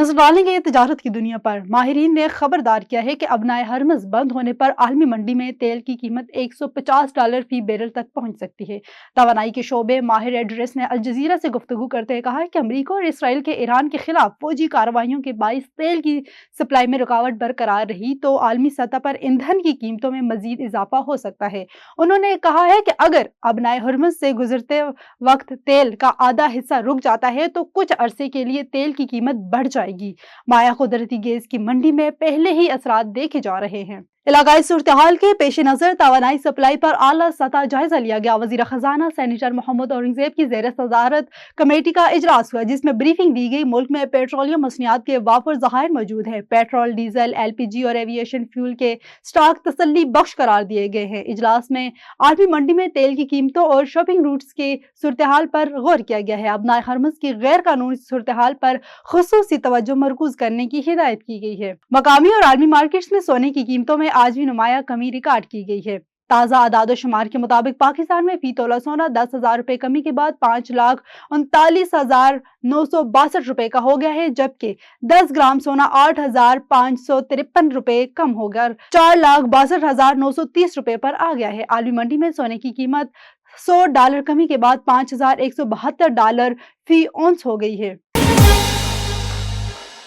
नजर डालेंगे तजारत की दुनिया पर। माहिरीन ने खबरदार किया है कि अबनाए हरमज बंद होने पर आलमी मंडी में तेल की कीमत $150 फी बैरल तक पहुंच सकती है। तवानाई के शोबे माहिर एड्रेस ने अल जजीरा से गुफ्तगू करते हुए कहा है कि अमरीका और इसराइल के ईरान के खिलाफ फौजी कार्रवाइयों के बाइस तेल की सप्लाई में रुकावट बरकरार रही तो आलमी सतह पर ईंधन की कीमतों में मजीद इजाफा हो सकता है। उन्होंने कहा है कि अगर अबनाए हरमज से गुजरते वक्त तेल का आधा हिस्सा रुक जाता है तो कुछ अरसे के लिए तेल की कीमत बढ़ जाएगी। माया कुदरती गैस की मंडी में पहले ही असरात देखे जा रहे हैं। इलाकाई सूरत-ए-हाल के पेश नज़र तवानाई सप्लाई पर आला सतह जायजा लिया गया। वज़ीर खजाना सेनेटर मोहम्मद औरंगजेब की ज़ेर सदारत कमेटी का इजलास हुआ जिसमें ब्रीफिंग दी गई। मुल्क में पेट्रोलियम मसनियात के वाफर ज़खायर मौजूद है। पेट्रोल, डीजल, LPG और एविएशन फ्यूल के स्टॉक तसल्ली बख्श करार दिए गए हैं। इजलास में आलमी मंडी में तेल की कीमतों और शॉपिंग रूट्स के सूरत-ए-हाल पर गौर किया गया है। अबनाए हरमज की गैर कानूनी सूरत-ए-हाल पर खुसूसी तवज्जो मरकूज करने की हिदायत की गई है। मकामी और आलमी मार्केट्स में सोने की कीमतों में आज भी नुमाया कमी रिकॉर्ड की गई है। ताज़ा आदाद शुमार के मुताबिक पाकिस्तान में फी तोला सोना 10,000 रुपए कमी के बाद 5,39,962 रुपए का हो गया है, जबकि 10 ग्राम सोना 8,553 रुपए कम होकर 4,62,930 रुपए पर आ गया है। आलमी मंडी में सोने की कीमत $100 कमी के बाद $5,172 फी औंस हो गई है।